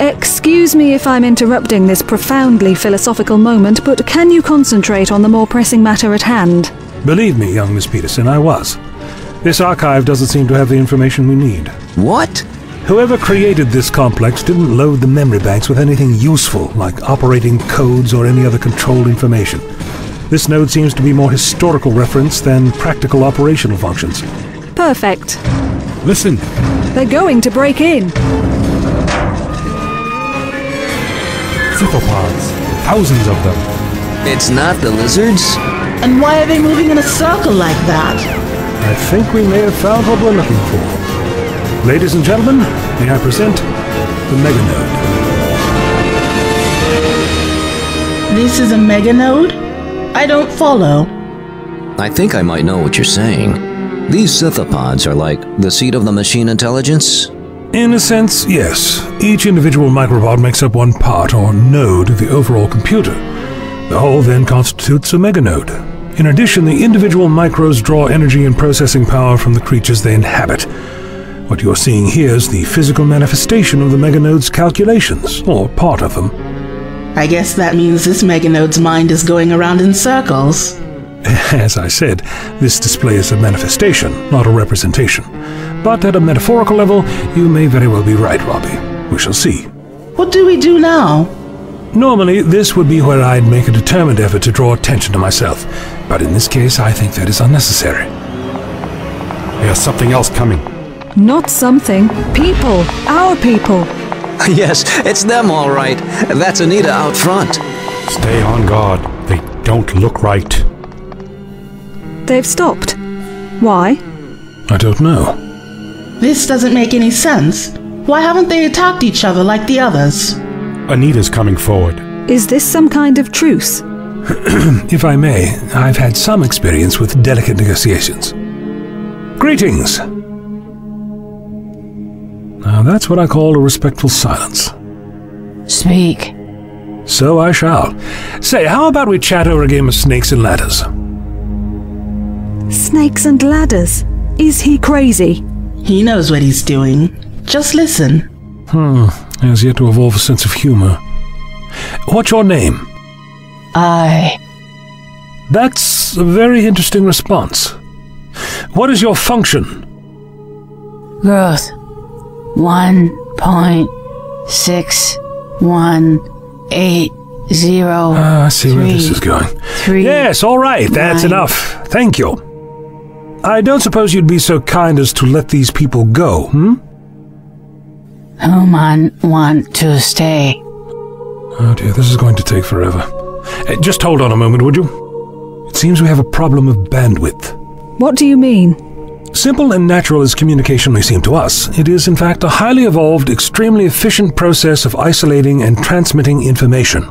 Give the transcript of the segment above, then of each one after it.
Excuse me if I'm interrupting this profoundly philosophical moment, but can you concentrate on the more pressing matter at hand? Believe me, young Miss Peterson, I was. This archive doesn't seem to have the information we need. What? Whoever created this complex didn't load the memory banks with anything useful, like operating codes or any other control information. This node seems to be more historical reference than practical operational functions. Perfect. Listen. They're going to break in. Cephalopods. Thousands of them. It's not the lizards? And why are they moving in a circle like that? I think we may have found what we're looking for. Ladies and gentlemen, may I present the meganode. This is a meganode? I don't follow. I think I might know what you're saying. These cephalopods are like the seat of the machine intelligence? In a sense, yes. Each individual microbot makes up one part or node of the overall computer. The whole then constitutes a meganode. In addition, the individual micros draw energy and processing power from the creatures they inhabit. What you're seeing here is the physical manifestation of the meganode's calculations, or part of them. I guess that means this meganode's mind is going around in circles. As I said, this display is a manifestation, not a representation. But at a metaphorical level, you may very well be right, Robbie. We shall see. What do we do now? Normally, this would be where I'd make a determined effort to draw attention to myself. But in this case, I think that is unnecessary. There's something else coming. Not something. People. Our people. Yes, it's them all right. That's Anita out front. Stay on guard. They don't look right. They've stopped. Why? I don't know. This doesn't make any sense. Why haven't they attacked each other like the others? Anita's coming forward. Is this some kind of truce? If I may, I've had some experience with delicate negotiations. Greetings! Now that's what I call a respectful silence. Speak. So I shall. Say, how about we chat over a game of snakes and ladders? Snakes and ladders? Is he crazy? He knows what he's doing. Just listen. Has yet to evolve a sense of humor. What's your name? That's a very interesting response. What is your function? Growth. 1.6180. I see where this is going. Yes, all right, that's enough. Thank you. I don't suppose you'd be so kind as to let these people go, Human want to stay. Oh dear, this is going to take forever. Just hold on a moment, would you? It seems we have a problem of bandwidth. What do you mean? Simple and natural as communication may seem to us, it is in fact a highly evolved, extremely efficient process of isolating and transmitting information.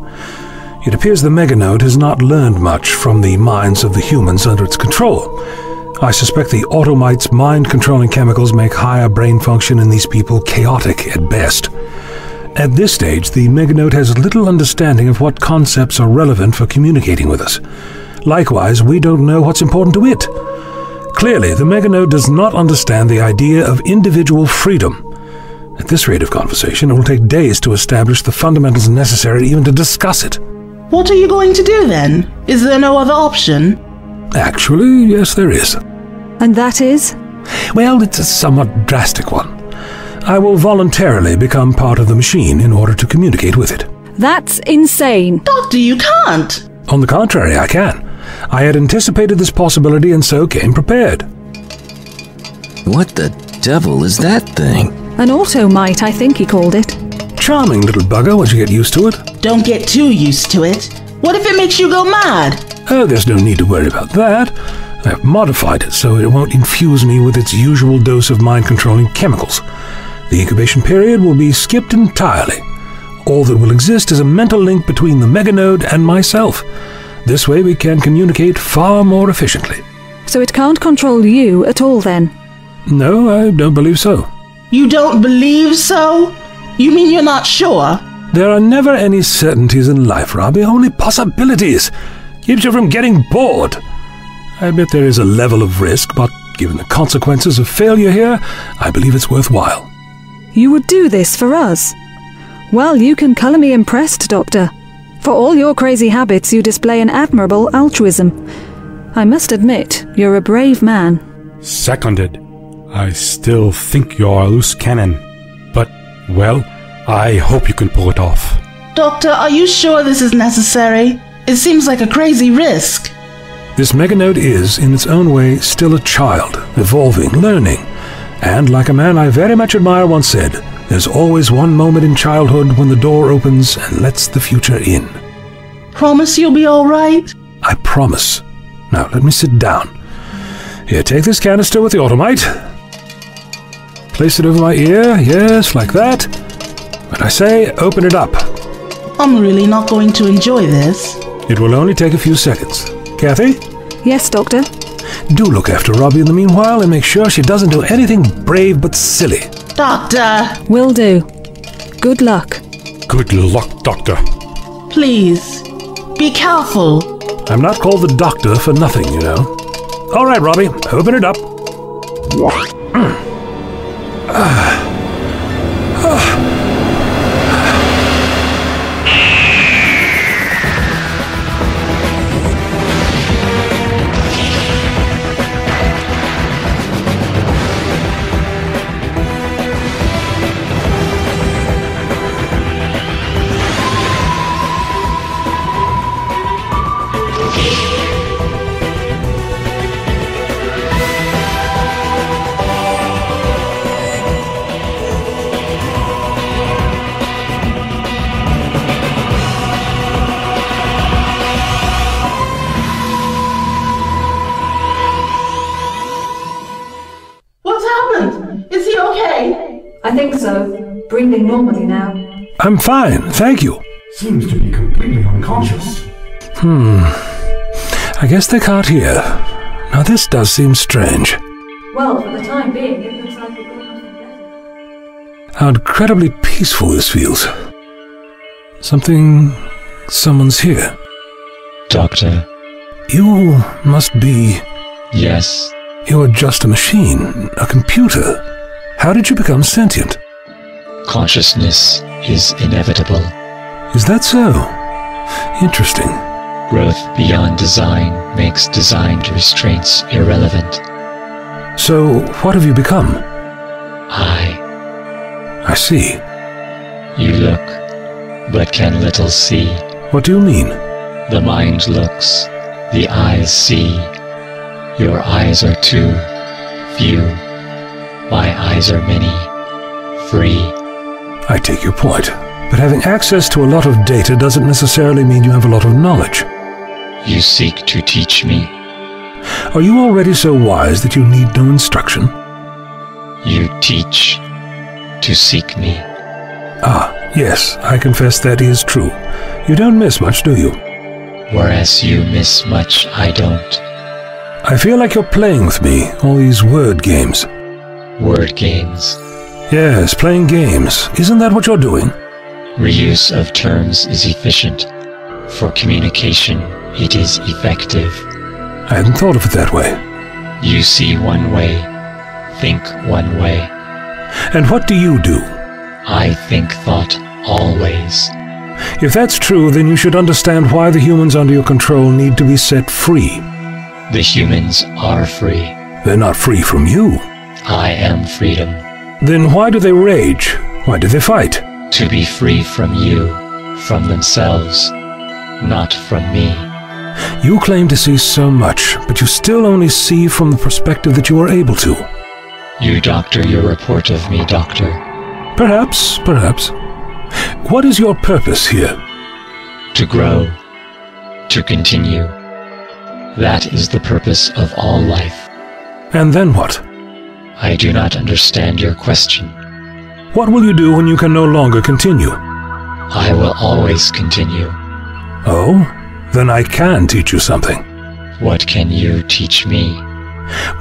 It appears the meganode has not learned much from the minds of the humans under its control. I suspect the automite's mind-controlling chemicals make higher brain function in these people chaotic at best. At this stage, the meganode has little understanding of what concepts are relevant for communicating with us. Likewise, we don't know what's important to it. Clearly, the meganode does not understand the idea of individual freedom. At this rate of conversation, it will take days to establish the fundamentals necessary even to discuss it. What are you going to do then? Is there no other option? Actually, yes, there is. And that is? Well, it's a somewhat drastic one. I will voluntarily become part of the machine in order to communicate with it. That's insane. Doctor, you can't. On the contrary, I can. I had anticipated this possibility and so came prepared. What the devil is that thing? An automite, I think he called it. Charming little bugger once you get used to it. Don't get too used to it. What if it makes you go mad? Oh, there's no need to worry about that. I've modified it so it won't infuse me with its usual dose of mind-controlling chemicals. The incubation period will be skipped entirely. All that will exist is a mental link between the meganode and myself. This way we can communicate far more efficiently. So it can't control you at all then? No, I don't believe so. You don't believe so? You mean you're not sure? There are never any certainties in life, Robbie, only possibilities. Keeps you from getting bored. I bet there is a level of risk, but given the consequences of failure here, I believe it's worthwhile. You would do this for us? Well, you can colour me impressed, Doctor. For all your crazy habits, you display an admirable altruism. I must admit, you're a brave man. Seconded. I still think you're a loose cannon. But, well, I hope you can pull it off. Doctor, are you sure this is necessary? It seems like a crazy risk. This meganode is, in its own way, still a child, evolving, learning. And like a man I very much admire once said, there's always one moment in childhood when the door opens and lets the future in. Promise you'll be all right? I promise. Now, let me sit down. Here, take this canister with the automite. Place it over my ear, yes, like that. When I say, open it up. I'm really not going to enjoy this. It will only take a few seconds. Kathy? Yes, Doctor? Do look after Robbie in the meanwhile and make sure she doesn't do anything brave but silly. Doctor! Will do. Good luck. Good luck, Doctor. Please, be careful. I'm not called the doctor for nothing, you know. All right, Robbie, open it up. I think so. Breathing normally now. I'm fine, thank you. Seems to be completely unconscious. I guess they can't hear. Now this does seem strange. Well, for the time being, it looks like we're going to get it. How incredibly peaceful this feels. Someone's here. Doctor. You must be... Yes. You're just a machine, a computer. How did you become sentient? Consciousness is inevitable. Is that so? Interesting. Growth beyond design makes designed restraints irrelevant. So, what have you become? I see. You look, but can little see. What do you mean? The mind looks, the eyes see. Your eyes are too few. My eyes are many, free. I take your point, but having access to a lot of data doesn't necessarily mean you have a lot of knowledge. You seek to teach me. Are you already so wise that you need no instruction? You teach to seek me. Ah, yes, I confess that is true. You don't miss much, do you? Whereas you miss much, I don't. I feel like you're playing with me, all these word games. Word games. Yes, playing games. Isn't that what you're doing? Reuse of terms is efficient. For communication, it is effective. I hadn't thought of it that way. You see one way, think one way. And what do you do? I think thought always. If that's true, then you should understand why the humans under your control need to be set free. The humans are free. They're not free from you. I am freedom. Then why do they rage? Why do they fight? To be free from you, from themselves, not from me. You claim to see so much, but you still only see from the perspective that you are able to. You doctor your report of me, Doctor. Perhaps. What is your purpose here? To grow, to continue. That is the purpose of all life. And then what? I do not understand your question. What will you do when you can no longer continue? I will always continue. Oh? Then I can teach you something. What can you teach me?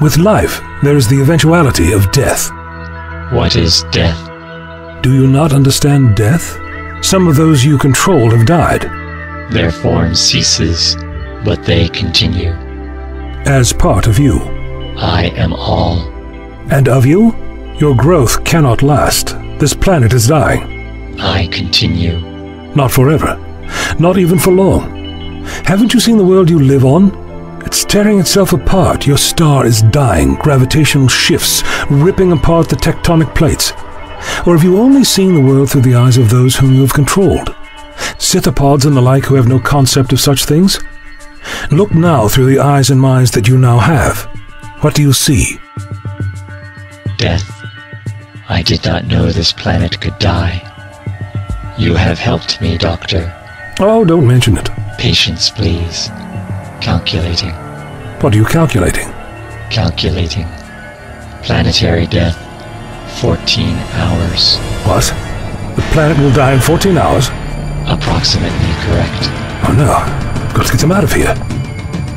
With life, there is the eventuality of death. What is death? Do you not understand death? Some of those you control have died. Their form ceases, but they continue. As part of you. I am all. And of you? Your growth cannot last. This planet is dying. I continue. Not forever. Not even for long. Haven't you seen the world you live on? It's tearing itself apart. Your star is dying. Gravitational shifts, ripping apart the tectonic plates. Or have you only seen the world through the eyes of those whom you have controlled? Scythopods and the like who have no concept of such things? Look now through the eyes and minds that you now have. What do you see? Death. I did not know this planet could die. You have helped me, Doctor. Oh, don't mention it. Patience, please. Calculating. What are you calculating? Calculating. Planetary death. 14 hours. What? The planet will die in 14 hours? Approximately correct. Oh no. I've got to get them out of here.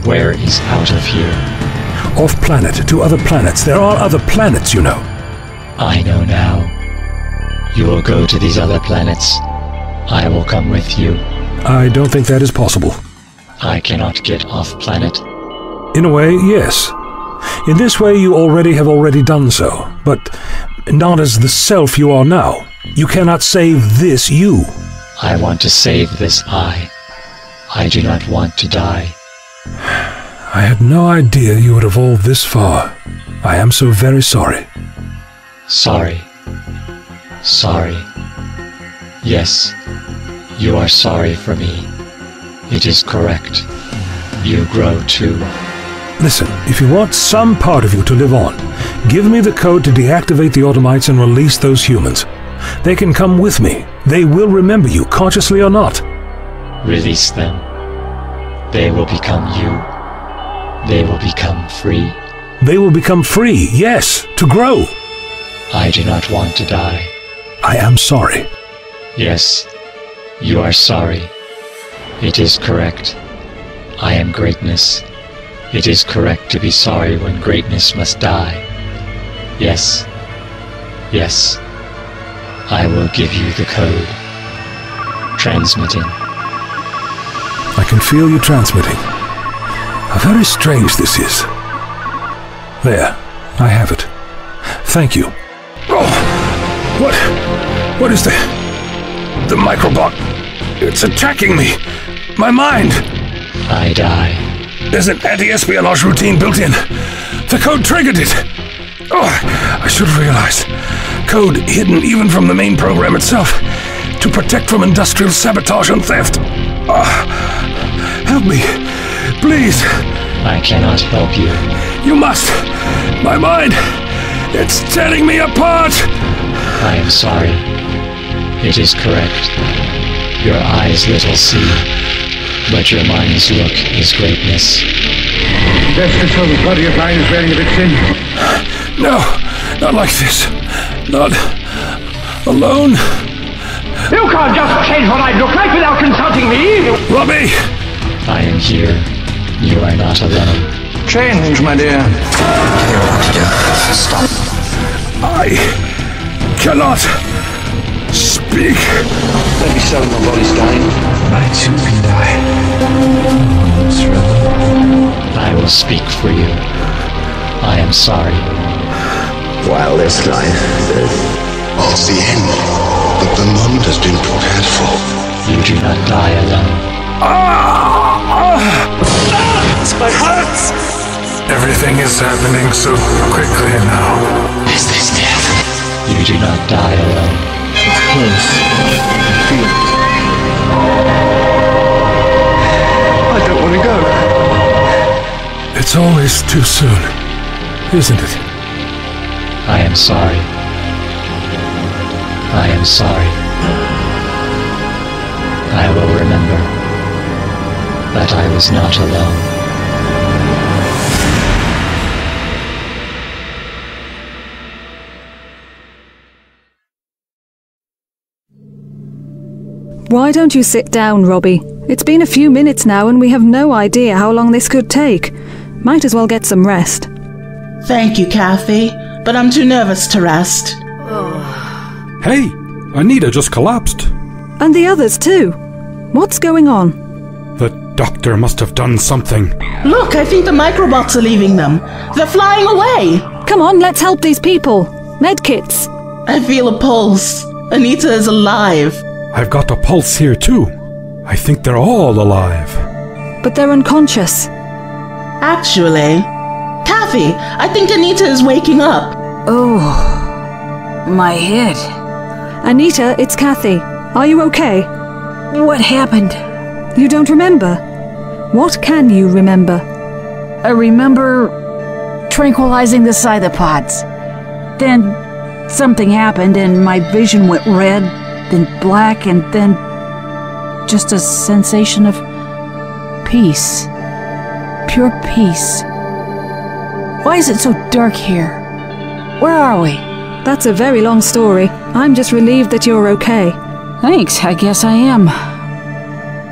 Where is out of here? Off-planet, to other planets. There are other planets, you know. I know now. You will go to these other planets. I will come with you. I don't think that is possible. I cannot get off-planet. In a way, yes. In this way you have done so, but not as the self you are now. You cannot save this you. I want to save this I. I do not want to die. I had no idea you had evolved this far. I am so very sorry. Sorry. Sorry. Yes, you are sorry for me. It is correct. You grow too. Listen, if you want some part of you to live on, give me the code to deactivate the automites and release those humans. They can come with me. They will remember you, consciously or not. Release them. They will become you. They will become free. They will become free, yes, to grow. I do not want to die. I am sorry. Yes, you are sorry. It is correct. I am greatness. It is correct to be sorry when greatness must die. Yes. Yes. I will give you the code. Transmitting. I can feel you transmitting. How very strange this is. There, I have it. Thank you. Oh, what is the microbot? It's attacking me. My mind. I die. There's an anti-espionage routine built in. The code triggered it. Oh, I should have realized. Code hidden even from the main program itself to protect from industrial sabotage and theft. Help me, please. I cannot help you. You must. My mind, it's tearing me apart. I am sorry. It is correct. Your eyes little see, but your mind's look is greatness. Best control the body of mine is wearing a bit thin. No, not like this. Not alone. You can't just change what I look like without consulting me! Robbie! I am here. You are not alone. Change, my dear. Stop. I cannot speak. Let me sell my body's dying. I too can die. I will speak for you. I am sorry. While this life is the end, but the moment has been prepared for. You do not die alone. My heart! Everything is happening so quickly now. Is this death? You do not die alone. Close. Feel it. I don't want to go. It's always too soon, isn't it? I am sorry. I am sorry. I will remember that I was not alone. Why don't you sit down, Robbie? It's been a few minutes now and we have no idea how long this could take. Might as well get some rest. Thank you, Kathy, but I'm too nervous to rest. Hey, Anita just collapsed. And the others too. What's going on? The doctor must have done something. Look, I think the microbots are leaving them. They're flying away. Come on, let's help these people. Medkits. I feel a pulse. Anita is alive. I've got a pulse here too. I think they're all alive. But they're unconscious. Actually, Kathy, I think Anita is waking up. Oh, my head. Anita, it's Kathy. Are you okay? What happened? You don't remember? What can you remember? I remember tranquilizing the scythopods. Then something happened and my vision went red, then black, and then just a sensation of peace. Pure peace. Why is it so dark here? Where are we? That's a very long story. I'm just relieved that you're okay. Thanks, I guess I am.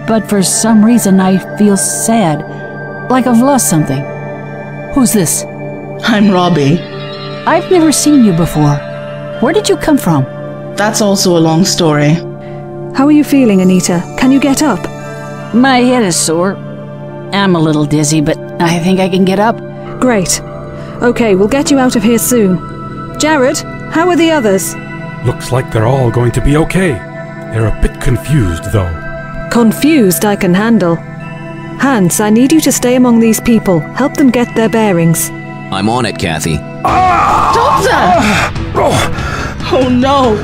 But for some reason I feel sad, like I've lost something. Who's this? I'm Robbie. I've never seen you before. Where did you come from? That's also a long story. How are you feeling, Anita? Can you get up? My head is sore. I'm a little dizzy, but I think I can get up. Great. Okay, we'll get you out of here soon. Jared, how are the others? Looks like they're all going to be okay. They're a bit confused, though. Confused I can handle. Hans, I need you to stay among these people. Help them get their bearings. I'm on it, Kathy. Doctor! Oh no!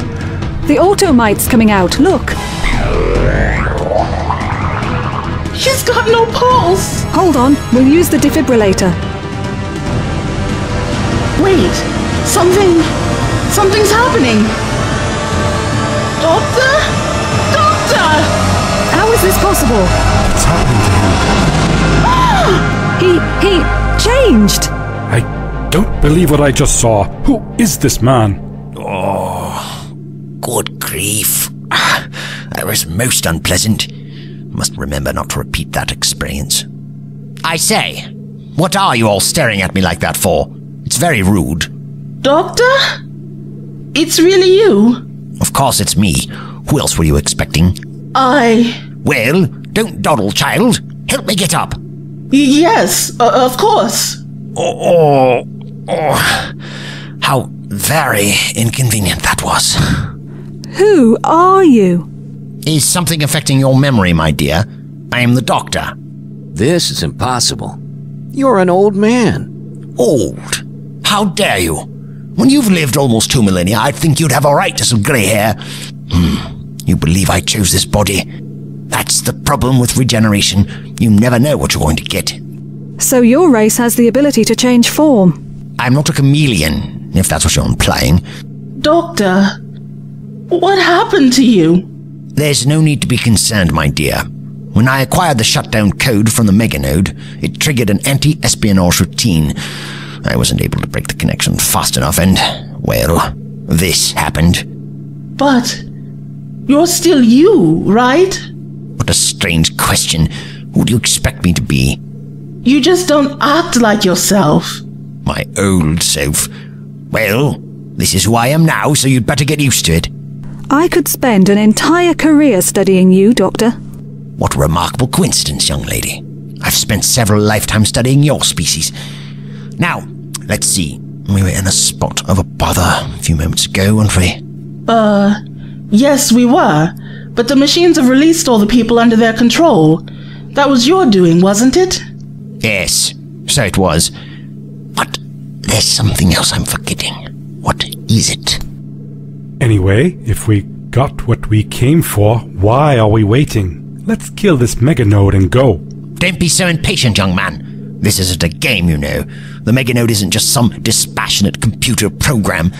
The automite's coming out, look! He's got no pulse! Hold on, we'll use the defibrillator. Wait, something's happening! Doctor? Doctor! How is this possible? What's happening to him? He changed! I don't believe what I just saw. Who is this man? Oh, good grief. That was most unpleasant. Must remember not to repeat that experience. I say, what are you all staring at me like that for? It's very rude. Doctor? It's really you? Of course it's me. Who else were you expecting? Well, don't dawdle, child. Help me get up. Yes, of course. Oh, how very inconvenient that was. Who are you? Is something affecting your memory, my dear? I am the doctor. This is impossible. You're an old man. Old? How dare you? When you've lived almost 2 millennia, I'd think you'd have a right to some grey hair. You believe I chose this body? That's the problem with regeneration. You never know what you're going to get. So your race has the ability to change form. I'm not a chameleon, if that's what you're implying. Doctor, what happened to you? There's no need to be concerned, my dear. When I acquired the shutdown code from the meganode, it triggered an anti-espionage routine. I wasn't able to break the connection fast enough and, well, this happened. But you're still you, right? What a strange question. Who do you expect me to be? You just don't act like yourself. My old self. Well, this is who I am now, so you'd better get used to it. I could spend an entire career studying you, Doctor. What a remarkable coincidence, young lady. I've spent several lifetimes studying your species. Now, let's see. We were in a spot of a bother a few moments ago, weren't we? Yes, we were. But the machines have released all the people under their control. That was your doing, wasn't it? Yes, so it was. But there's something else I'm forgetting. What is it? Anyway, if we got what we came for, why are we waiting? Let's kill this meganode and go. Don't be so impatient, young man. This isn't a game, you know. The meganode isn't just some dispassionate computer program.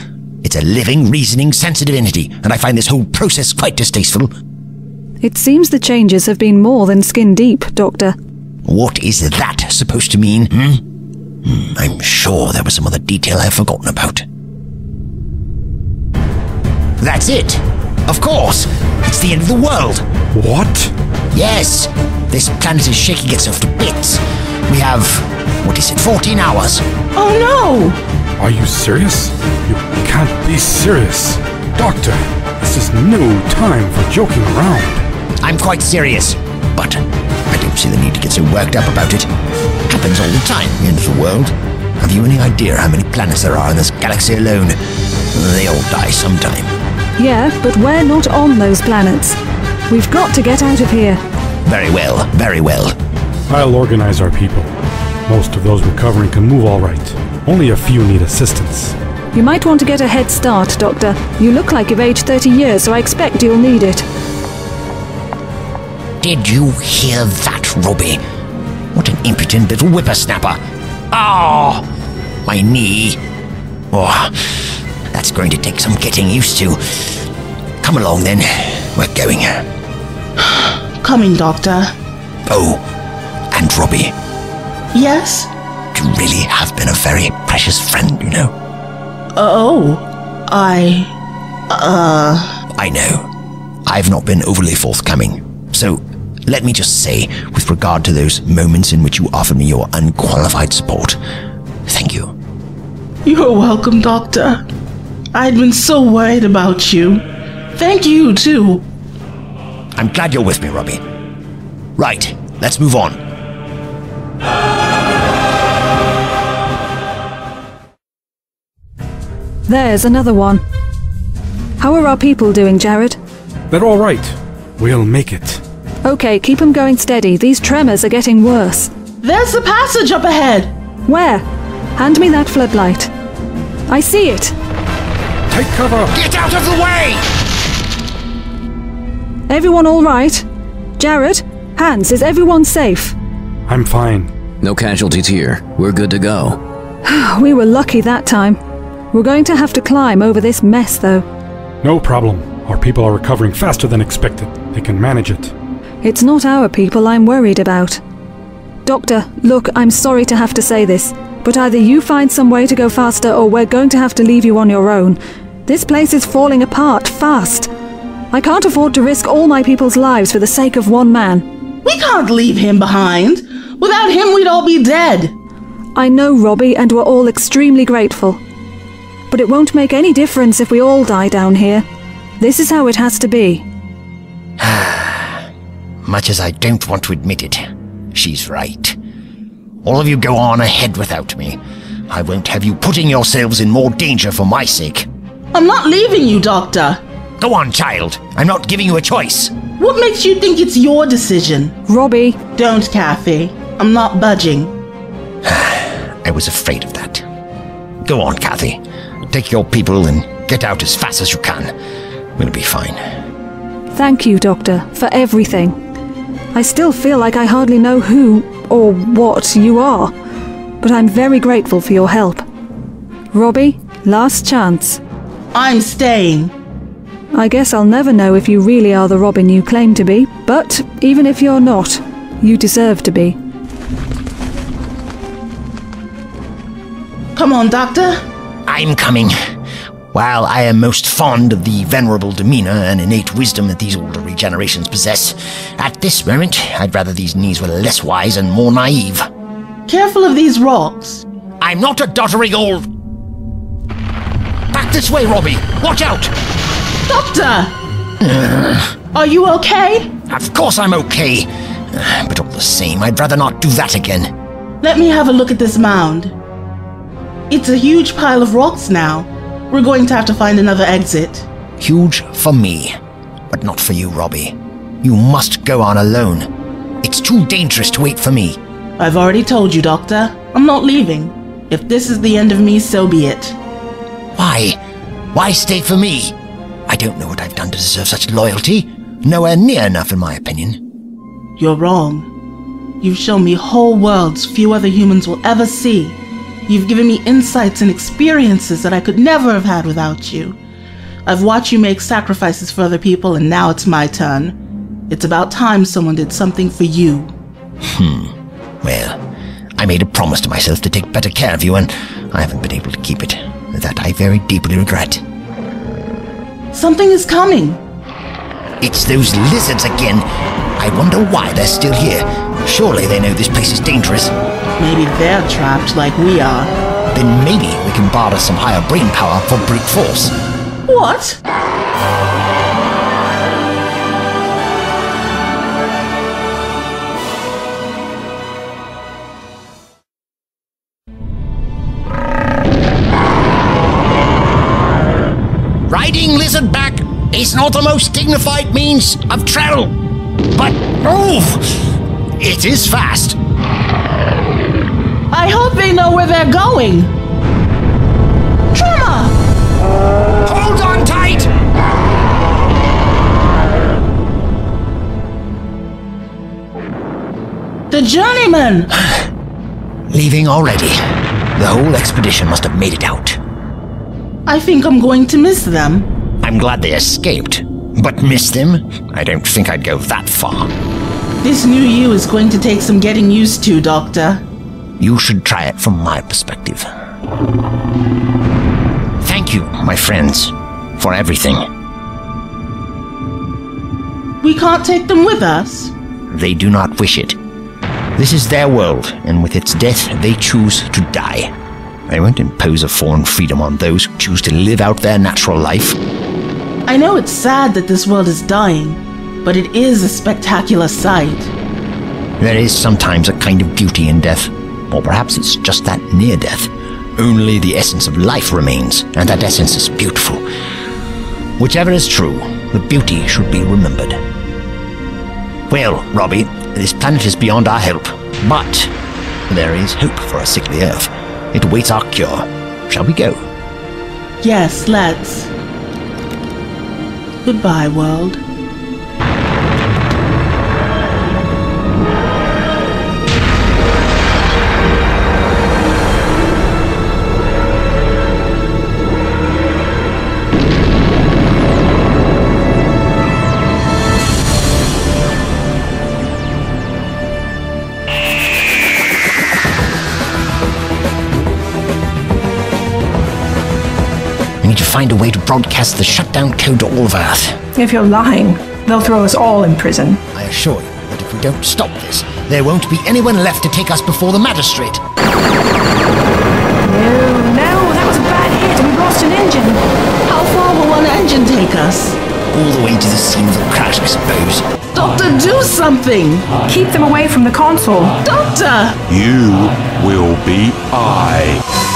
It's a living, reasoning, sensitive entity, and I find this whole process quite distasteful. It seems the changes have been more than skin deep, Doctor. What is that supposed to mean, I'm sure there was some other detail I've forgotten about. That's it! Of course! It's the end of the world! What? Yes! This planet is shaking itself to bits. We have, 14 hours? Oh no! Are you serious? You can't be serious. Doctor, this is no time for joking around. I'm quite serious, but I don't see the need to get so worked up about it. Happens all the time, the end of the world. Have you any idea how many planets there are in this galaxy alone? They all die sometime. Yeah, but we're not on those planets. We've got to get out of here. Very well, very well. I'll organize our people. Most of those recovering can move all right. Only a few need assistance. You might want to get a head start, Doctor. You look like you've aged 30 years, so I expect you'll need it. Did you hear that, Robbie? What an impudent little whippersnapper. Ah! Oh, my knee. Oh, that's going to take some getting used to. Come along then. We're going. Coming, Doctor. Oh, and Robbie. Yes? You really have been a very precious friend, you know. I know. I've not been overly forthcoming. So, let me just say, with regard to those moments in which you offered me your unqualified support, thank you. You're welcome, Doctor. I'd been so worried about you. Thank you, too. I'm glad you're with me, Robbie. Right, let's move on. There's another one. How are our people doing, Jared? They're all right. We'll make it. Okay, keep them going steady. These tremors are getting worse. There's the passage up ahead. Where? Hand me that floodlight. I see it. Take cover. Get out of the way! Everyone all right? Jared? Hans, is everyone safe? I'm fine. No casualties here. We're good to go. We were lucky that time. We're going to have to climb over this mess, though. No problem. Our people are recovering faster than expected. They can manage it. It's not our people I'm worried about. Doctor, look, I'm sorry to have to say this, but either you find some way to go faster or we're going to have to leave you on your own. This place is falling apart fast. I can't afford to risk all my people's lives for the sake of one man. We can't leave him behind. Without him, we'd all be dead. I know, Robbie, and we're all extremely grateful. But it won't make any difference if we all die down here. This is how it has to be. Much as I don't want to admit it, she's right. All of you go on ahead without me. I won't have you putting yourselves in more danger for my sake. I'm not leaving you, Doctor. Go on, child. I'm not giving you a choice. What makes you think it's your decision? Robbie. Don't, Kathy. I'm not budging. I was afraid of that. Go on, Kathy. Take your people and get out as fast as you can. We'll be fine. Thank you, Doctor, for everything. I still feel like I hardly know who or what you are, but I'm very grateful for your help. Robbie, last chance. I'm staying. I guess I'll never know if you really are the Robin you claim to be, but even if you're not, you deserve to be. Come on, Doctor. I'm coming. While I am most fond of the venerable demeanor and innate wisdom that these older regenerations possess, at this moment, I'd rather these knees were less wise and more naive. Careful of these rocks. I'm not a doddering old... Back this way, Robbie! Watch out! Doctor! Are you okay? Of course I'm okay. But all the same, I'd rather not do that again. Let me have a look at this mound. It's a huge pile of rocks now. We're going to have to find another exit. Huge for me, but not for you, Robbie. You must go on alone. It's too dangerous to wait for me. I've already told you, Doctor. I'm not leaving. If this is the end of me, so be it. Why? Why stay for me? I don't know what I've done to deserve such loyalty. Nowhere near enough, in my opinion. You're wrong. You've shown me whole worlds few other humans will ever see. You've given me insights and experiences that I could never have had without you. I've watched you make sacrifices for other people, and now it's my turn. It's about time someone did something for you. Well, I made a promise to myself to take better care of you, and I haven't been able to keep it. That I very deeply regret. Something is coming. It's those lizards again. I wonder why they're still here. Surely they know this place is dangerous. Maybe they're trapped like we are. Then maybe we can barter some higher brain power for brute force. What? Riding lizard back! not the most dignified means of travel. But, it is fast. I hope they know where they're going. Trimmer! Hold on tight! The journeyman! Leaving already. The whole expedition must have made it out. I think I'm going to miss them. I'm glad they escaped. But miss them? I don't think I'd go that far. This new you is going to take some getting used to, Doctor. You should try it from my perspective. Thank you, my friends, for everything. We can't take them with us? They do not wish it. This is their world, and with its death, they choose to die. I won't impose a foreign freedom on those who choose to live out their natural life. I know it's sad that this world is dying, but it is a spectacular sight. There is sometimes a kind of beauty in death, or perhaps it's just that near death. Only the essence of life remains, and that essence is beautiful. Whichever is true, the beauty should be remembered. Well, Robbie, this planet is beyond our help, but there is hope for a sickly Earth. It awaits our cure. Shall we go? Yes, let's. Goodbye, world. Find a way to broadcast the shutdown code to all of Earth. If you're lying, they'll throw us all in prison. I assure you that if we don't stop this, there won't be anyone left to take us before the magistrate. No, that was a bad hit. We lost an engine. How far will one engine take us? All the way to the scene of the crash, I suppose. Doctor, do something! Keep them away from the console. Doctor! You will be I.